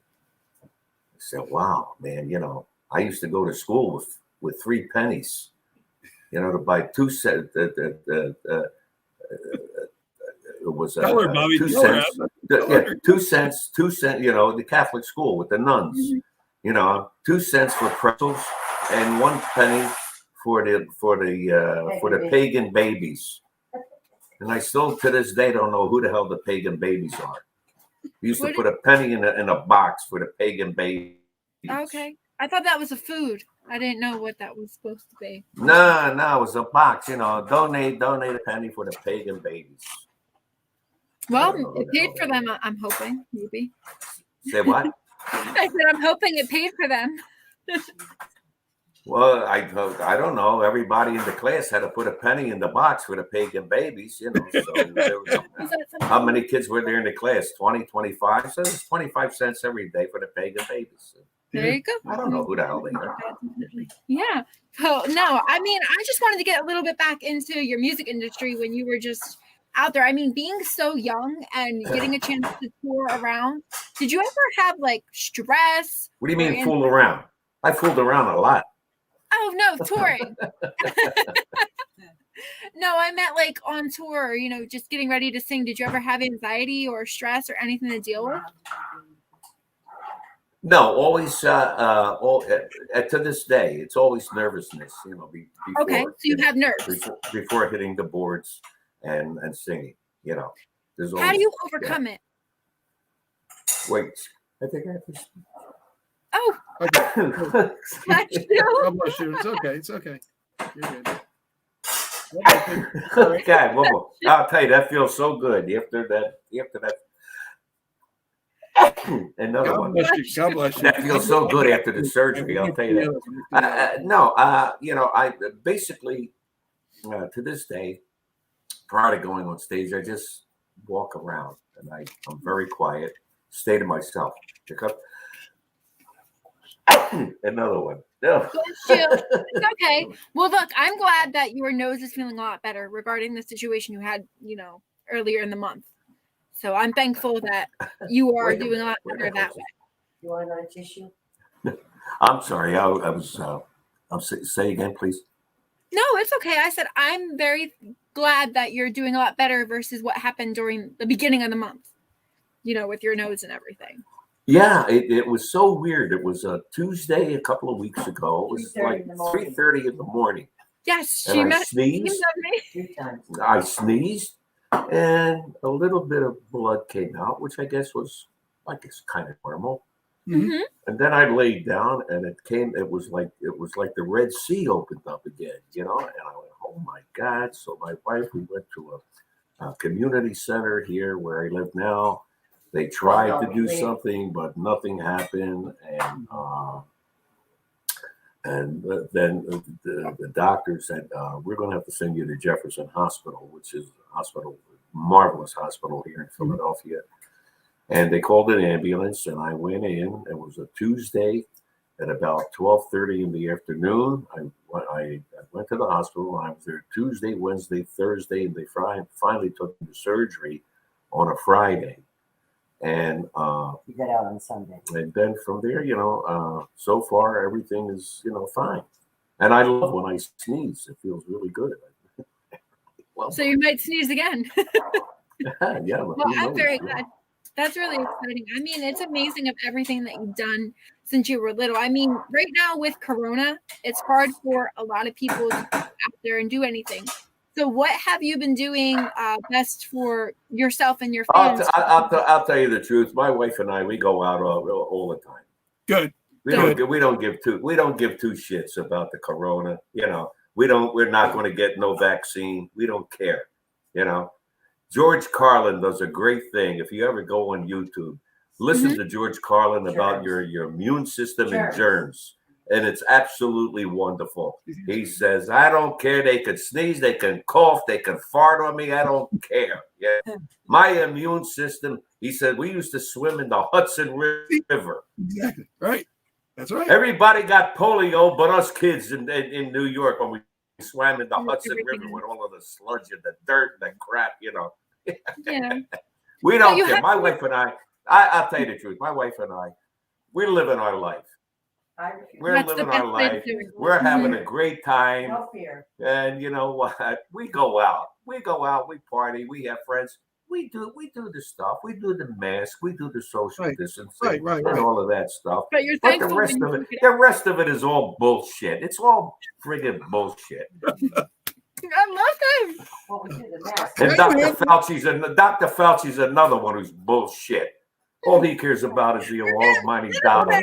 said, wow, man, I used to go to school with 3 pennies, to buy 2 cents. It was 2 cents. 2 cents, 2 cents, the Catholic school with the nuns, 2 cents for pretzels and 1 penny for the pagan babies. And I still, to this day, don't know who the hell the pagan babies are. We used to put a penny in a box for the pagan babies. Okay. I thought that was a food. I didn't know what that was supposed to be. No, it was a box. Donate a penny for the pagan babies. Well, it paid for them, I'm hoping, maybe. Say what? I said I'm hoping it paid for them. Well, I don't know. Everybody in the class had to put a penny in the box for the pagan babies, So how many kids were there in the class? 20, 25? So it's 25 cents every day for the pagan babies. There you go. I don't know who the hell they are. Yeah. So, no, I mean, I just wanted to get a little bit back into your music industry when you were just out there. I mean, being so young and getting a chance to tour around, did you ever have like stress? What do you mean fool around? I fooled around a lot. Oh, no, touring. No, I meant like on tour, just getting ready to sing. Did you ever have anxiety or stress or anything to deal with? No, always. To this day, it's always nervousness. Before, okay, so you have nerves before hitting the boards and singing. There's always, how do you overcome it? Wait, I think I have to. Oh, okay. God bless you. It's okay. It's okay. You're good. God, one more. I'll tell you, that feels so good after that. Another God one. bless you. God bless you. That feels so good after the surgery. I'll tell you that. I basically to this day, prior to going on stage, I just walk around and I'm very quiet, stay to myself. Another one. No. It's okay. Well, look, I'm glad that your nose is feeling a lot better regarding the situation you had, earlier in the month. So I'm thankful that you are doing a lot better that way. You want another tissue? I'm sorry. I was. Say again, please. No, it's okay. I said I'm very glad that you're doing a lot better versus what happened during the beginning of the month. With your nose and everything. Yeah, it was so weird. It was a Tuesday a couple of weeks ago. It was like 3:30 in the morning. Yes, and I sneezed. 3 times. I sneezed, and a little bit of blood came out, which I guess was, kind of normal. Mm-hmm. And then I laid down, and it was like the Red Sea opened up again, And I went, oh my God! So my wife, we went to a community center here where I live now. They tried to do something, but nothing happened, and then the doctor said, "We're going to have to send you to Jefferson Hospital, which is a marvelous hospital here in Philadelphia." And they called an ambulance, and I went in. It was a Tuesday at about 12:30 in the afternoon. I went to the hospital. I was there Tuesday, Wednesday, Thursday, and they finally took me to surgery on a Friday. And You got out on Sunday. and then from there, so far everything is fine. And I love when I sneeze; it feels really good. Well, So you might sneeze again. yeah. Well, I'm very glad. That's really exciting. I mean, it's amazing of everything that you've done since you were little. I mean, right now with Corona, it's hard for a lot of people to go out there and do anything. So what have you been doing best for yourself and your fans? I'll tell you the truth. My wife and I, we go out all the time. Good. We don't give two shits about the Corona. We're not going to get no vaccine. We don't care. George Carlin does a great thing. If you ever go on YouTube, listen to George Carlin about your immune system and germs. And it's absolutely wonderful. He says, I don't care. They can sneeze, they can cough, they can fart on me. I don't care. Yeah. My immune system, he said, we used to swim in the Hudson River. Exactly. Right. That's right. Everybody got polio, but us kids in New York when we swam in the Hudson River with all of the sludge and the dirt and the crap, Yeah. We don't care. My wife and I'll tell you the truth. My wife and I, we're living our life. We're living our life. We're having a great time. No fear. And you know what? We go out. We party. We have friends. We do the stuff. We do the mask. We do the social distancing and all of that stuff. But you're But thankful the rest of it is all bullshit. It's all friggin' bullshit. I love them. Well, we do the mask. And Dr. Fauci's another one who's bullshit. All he cares about is the almighty dollar.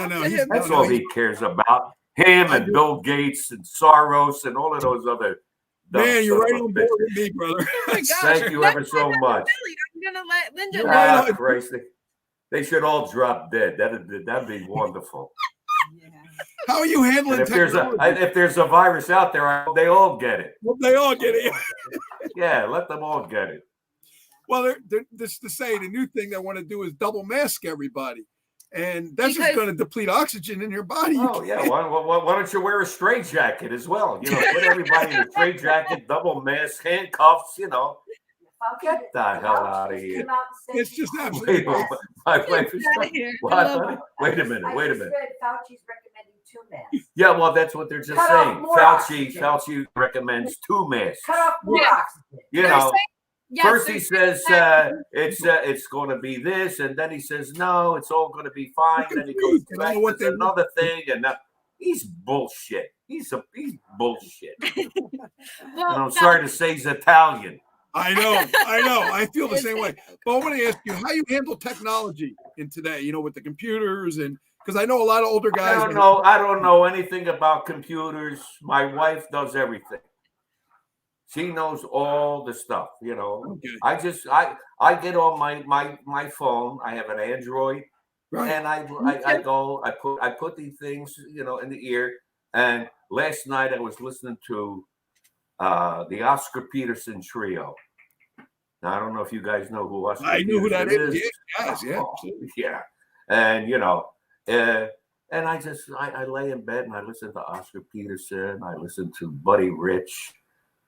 No. That's all he cares about. Him and Bill Gates and Soros and all of those other. Man, you're right on board with me, brother. Oh my gosh. Thank you ever so much. I'm gonna let Linda know. Christ, they should all drop dead. That'd be wonderful. How are you handling And technology? if there's a virus out there, I hope they all get it. Well, they all get it. Yeah, let them all get it. Well, this to say the new thing they want to do is double mask everybody, and that's just going to deplete oxygen in your body. Oh yeah, why don't you wear a straitjacket as well? Put everybody in a straitjacket, double mask, handcuffs. Get the hell out of here. It's just absolutely. My wife is what? Wait a minute. Fauci's recommending 2 masks. Yeah, well, that's what they're just saying. Fauci recommends 2 masks. Cut off more oxygen. First he says it's going to be this, and then he says no, it's all going to be fine. Then he goes back to another thing, and he's bullshit. He's bullshit. And I'm sorry to say he's Italian. I know. I feel the same way. But I want to ask you how you handle technology in today. With the computers, and because I know a lot of older guys. I don't know anything about computers. My wife does everything. She knows all the stuff, Okay. I get on my phone. I have an Android, and I put these things, in the ear. And last night I was listening to the Oscar Peterson Trio. Now I don't know if you guys know who Oscar. I know who that is. Yeah. Yeah. And and I lay in bed and I listen to Oscar Peterson. I listen to Buddy Rich.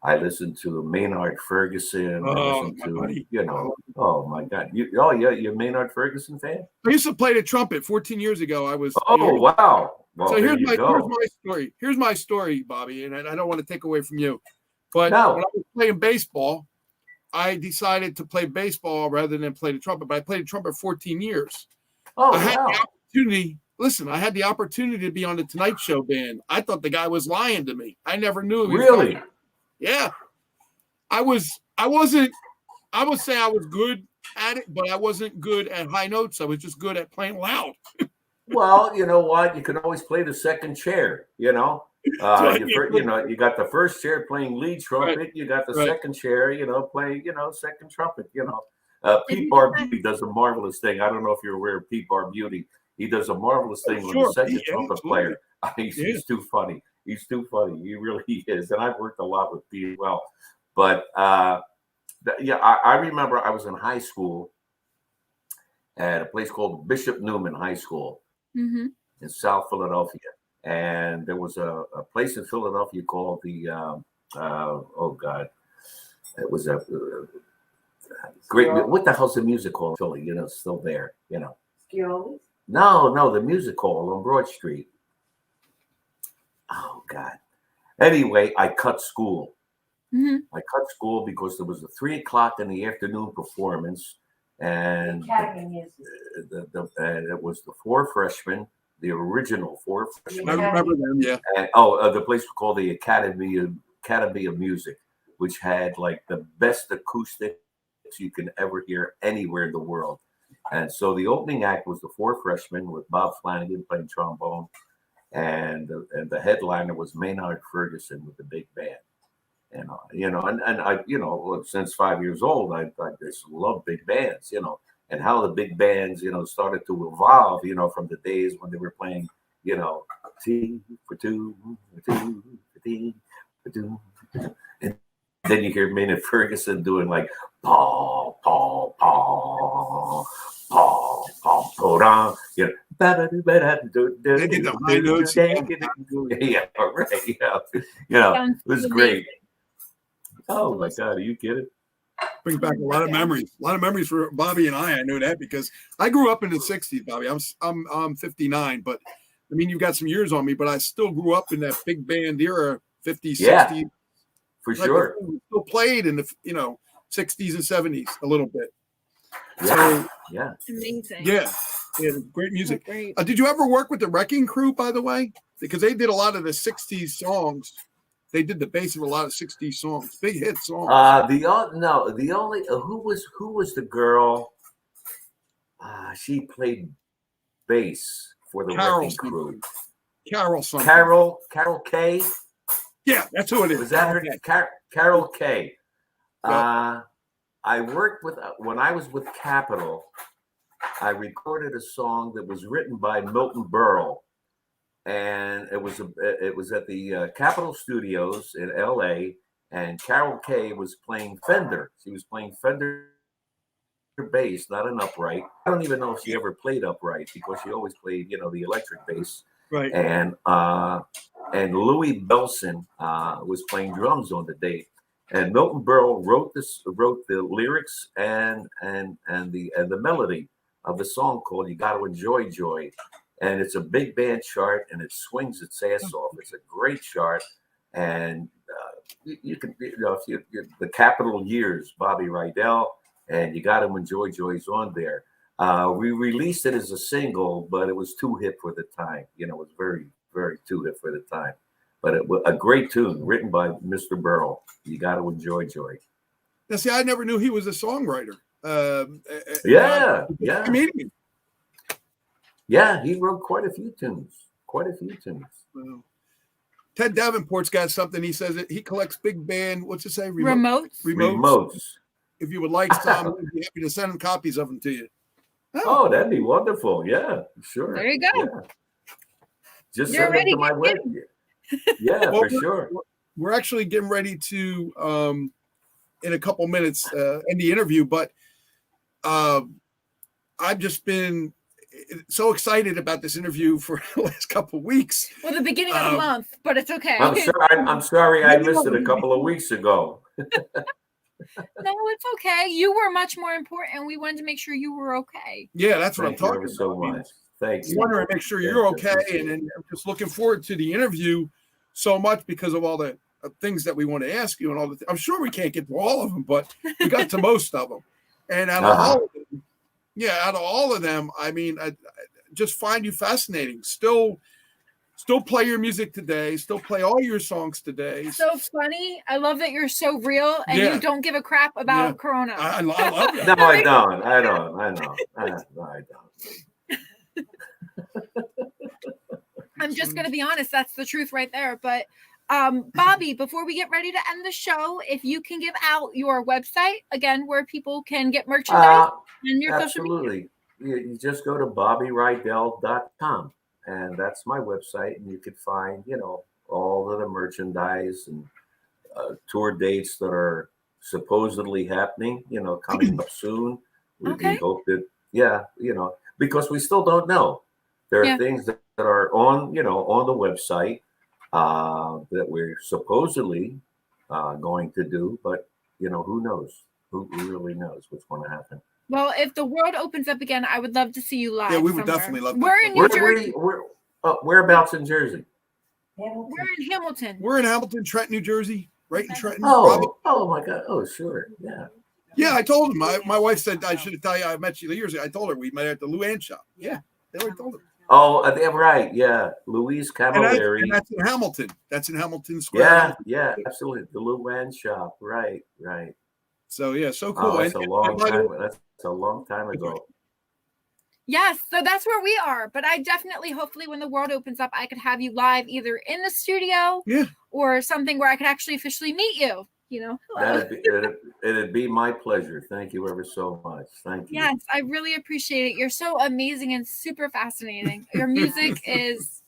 I listen to Maynard Ferguson. I listen to, oh my God. You're a Maynard Ferguson fan? I used to play the trumpet 14 years ago. I was. Oh, wow. Well, so here's my story. Here's my story, Bobby, and I don't want to take away from you. But when I was playing baseball, I decided to play baseball rather than play the trumpet. But I played the trumpet 14 years. Oh, I had the opportunity. Listen, I had the opportunity to be on the Tonight Show band. I thought the guy was lying to me. I never knew. Really? Yeah. I would say I was good at it, but I wasn't good at high notes. I was just good at playing loud. Well, you know what? You can always play the second chair, you got the first chair playing lead trumpet. Right. You got the second chair, playing, second trumpet, Pete Barbuti does a marvelous thing. I don't know if you're aware of Pete Barbuti. He does a marvelous thing with the second trumpet player. He's too funny. He's too funny. He really is. And I've worked a lot with Pete as well. But I remember I was in high school at a place called Bishop Newman High School Mm-hmm. in South Philadelphia. And there was a place in Philadelphia called the, oh God, it was a great, what the hell's the music hall in Philly? You know, it's still there, you know. Scioli's? No, the music hall on Broad Street. Oh God. Anyway, I cut school. Mm-hmm. I cut school because there was a 3 o'clock in the afternoon performance, and Academy Music. and it was the 4 freshmen, the original 4 freshmen. I remember them, yeah. And the place was called the Academy of Music, which had like the best acoustics you can ever hear anywhere in the world. And so the opening act was the 4 freshmen with Bob Flanagan playing trombone, and the headliner was Maynard Ferguson with the big band. And and I, since 5 years old, I just love big bands, and how the big bands, started to evolve, from the days when they were playing, T for two, two for T for two. And then you hear Maynard Ferguson doing like paw, paw, paw, paw, paw, paw, They get the high notes. Yeah, right. Yeah, it was great. Oh my God, are you kidding? Brings back a lot of memories. A lot of memories for Bobby and I know that because I grew up in the 60s, Bobby. I'm 59, but I mean, you've got some years on me, but I still grew up in that big band era, 50s, Yeah, 60s. for sure. We still played in the 60s and 70s a little bit. Yeah, So, yeah. Amazing. yeah, great music. Great. Did you ever work with the Wrecking Crew, by the way? Because they did a lot of the 60s songs. They did the bass of a lot of 60s songs, big hit songs. The only who was the girl? She played bass for the Wrecking Crew. Carol something. Carol K. Yeah, that's who it is. Was that her name? Carol K. I worked with when I was with Capitol. I recorded a song that was written by Milton Berle. And it was at the Capitol Studios in L.A. and Carol Kay was playing Fender. She was playing Fender bass, not an upright. I don't even know if she ever played upright because she always played, the electric bass. Right. And Louis Belson was playing drums on the date. And Milton Berle wrote the lyrics and the melody of the song called "You Got to Enjoy Joy." And it's a big band chart, and it swings its ass off. It's a great chart, and you can, if the Capitol years, Bobby RYDELL, and You Got to Enjoy Joy's on there. We released it as a single, but it was too hip for the time. It was very, very too hip for the time. But it was a great tune written by Mr. Berle. You Got to Enjoy Joy. Now, see, I never knew he was a songwriter. Yeah. Comedian. Yeah, he wrote quite a few tunes. Wow. Ted Davenport's got something. He says that he collects big band. What's it say? Remotes. If you would like some, we'd be happy to send him copies of them to you. Oh, that'd be wonderful. Yeah, sure. There you go. Yeah. Just You're send them to my website. Yeah, well, for sure. We're actually getting ready to, in a couple minutes, end the interview, but I've just been so excited about this interview for the last couple of weeks. Well, the beginning of the month, but it's okay. I'm sorry I missed it a couple of weeks ago. No, it's okay. You were much more important. We wanted to make sure you were okay. Yeah, that's what I'm talking about. So much. Thank you. I wanted to make sure you're okay, and I'm just looking forward to the interview so much because of all the things that we want to ask you and all the. I'm sure we can't get to all of them, but we got to most of them. And out of all of them, I mean, I just find you fascinating. Still play your music today. Still play all your songs today. So funny. I love that you're so real and you don't give a crap about Corona. I love it. No, I don't. I know. I don't. I'm just going to be honest. That's the truth right there. But Bobby, before we get ready to end the show, if you can give out your website again, where people can get merchandise and your social media. Absolutely. You just go to BobbyRydell.com, and that's my website, and you can find, all of the merchandise and tour dates that are supposedly happening, coming up soon. We hope that Yeah, because we still don't know. There are things that are on, on the website that we're supposedly going to do, but who knows? Who really knows what's going to happen? Well, if the world opens up again, I would love to see you live. Yeah, we would somewhere. definitely love. We're in New Jersey. Whereabouts in Jersey? Hamilton. We're in Hamilton. We're in Hamilton, Trenton, New Jersey, right in Trenton. Oh my God! Oh, sure, yeah. Yeah, I told him. My wife said I should tell you I met you years ago. I told her we met at the Luann shop. Yeah, they already told her. Oh, right. Yeah, Louise Camilleri. And that's in Hamilton. That's in Hamilton Square. Yeah, absolutely. The Luann shop. Right. So yeah, so cool. Oh, that's a long time. That's a long time ago. Yes, so that's where we are. But I definitely, hopefully, when the world opens up, I could have you live either in the studio, or something where I could actually officially meet you. Hello. It'd be my pleasure. Thank you ever so much. Thank you. Yes, I really appreciate it. You're so amazing and super fascinating. Your music is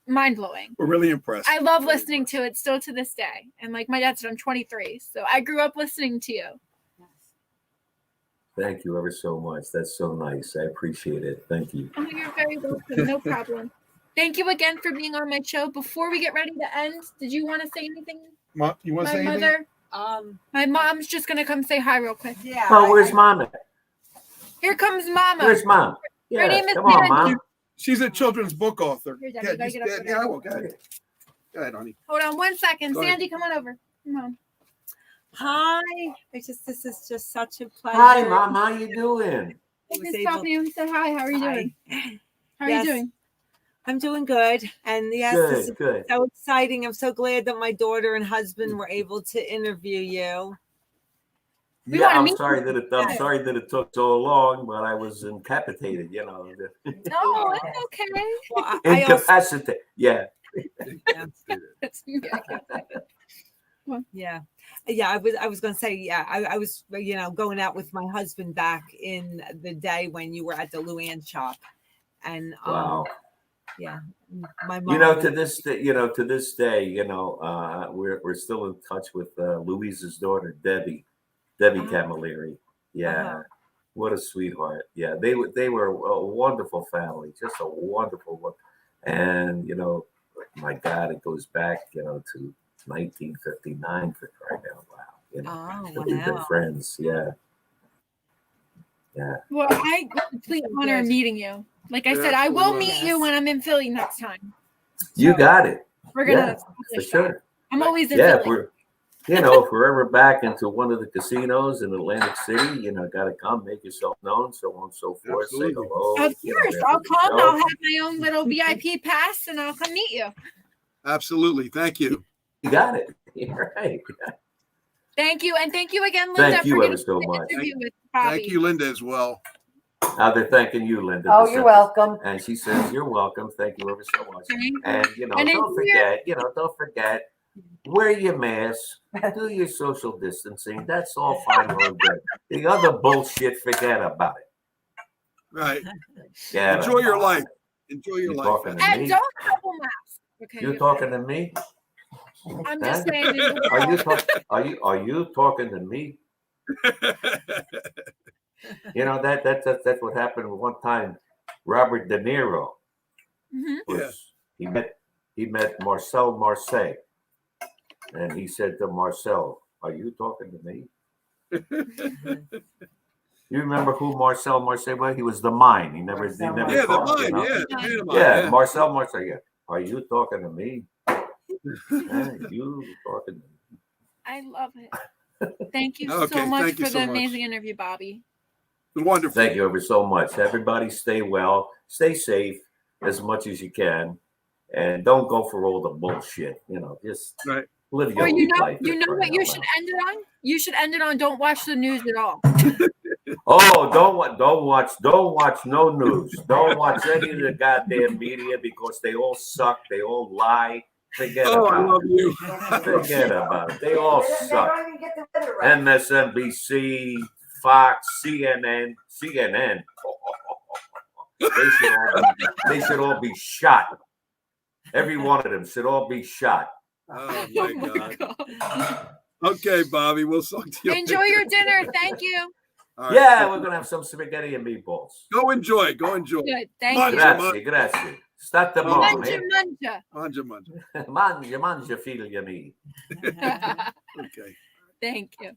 mind-blowing. We're really impressed. I love listening to it still to this day. And like my dad said, I'm 23, so I grew up listening to you. Thank you ever so much. That's so nice. I appreciate it. Thank you. Oh, you're very welcome. No problem. Thank you again for being on my show. Before we get ready to end, did you want to say anything? Mom, you want to say anything? My mom's just gonna come say hi real quick. Yeah. Oh, where's Mom at? Here comes Mama. Where's Mom? Yeah, Her name is come on, Sandy. Mom. She's a children's book author. Here, Dad, you gotta get up there. I will. Go ahead. Go ahead, honey. Hold on 1 second. Go ahead. Sandy, come on over. Come on. Hi. This is just such a pleasure. Hi, Mom. How you doing? Nice talking to you. Say hi. How are you doing? How are you doing? I'm doing good. And yes, this is Good. so exciting. I'm so glad that my daughter and husband were able to interview you. Yeah, I'm sorry that it took so long, but I was incapacitated, No, it's okay. Well, Incapacitated. Yeah. Yeah. I was going to say, I was, going out with my husband back in the day when you were at the Luann shop. And, Wow. Yeah, my mom. To this day, we're still in touch with Louise's daughter, Debbie Camilleri. Yeah, what a sweetheart. Yeah, they were a wonderful family, just a wonderful one. And my God, it goes back, to 1959 for crying out loud. We've been friends. Yeah. Well, I complete honor meeting you. Like I said, I will meet you when I'm in Philly next time. You got it. We're gonna for sure. I'm always in Philly. If we're ever back into one of the casinos in Atlantic City, gotta come, make yourself known, so on and so forth. Absolutely. Say hello. Of course, I'll come. I'll have my own little VIP pass, and I'll come meet you. Absolutely. Thank you. You got it. You're right. Thank you, and thank you again, Linda. Thank you ever so much. Thank you, Linda, as well. Now they're thanking you, Linda. Oh, you're welcome. And she says, "You're welcome. Thank you ever so much." And don't forget, wear your mask, do your social distancing. That's all fine and good. The other bullshit, forget about it. Right. Yeah. Enjoy your life. Enjoy your life. Talking to And me? don't double mask. Okay. You're talking to me? I'm just saying. Are you talking to me? That's what happened one time. Robert De Niro he met Marcel Marseille, and he said to Marcel, "Are you talking to me?" You remember who Marcel Marseille was? He was the mime. He never the talked. mime. Marcel Marseille. Yeah. Are you talking to me? You talking to me? I love it. Thank you Okay, so much thank you for so the much. amazing interview, Bobby. Wonderful. Thank you ever so much. Everybody stay well, stay safe as much as you can, and don't go for all the bullshit. Just live your Or life. you know what you should end it on? You should end it on don't watch the news at all. Oh, don't watch no news. Don't watch any of the goddamn media because they all suck. They all lie. Forget about I love you. Forget about it. They all They suck. don't even get the weather right. MSNBC, Fox, CNN. They should all be shot. Every one of them should all be shot. Oh my God. Okay, Bobby. We'll talk to you. Enjoy your dinner. Thank you. All Yeah, right. we're gonna have some spaghetti and meatballs. Go enjoy. Go enjoy. Good. Thank Manja, you. Grazie, grazie. State Oh, buone. Manja, manja. Manja, manja. Mangia, mangia, figlia mia. Okay. Thank you.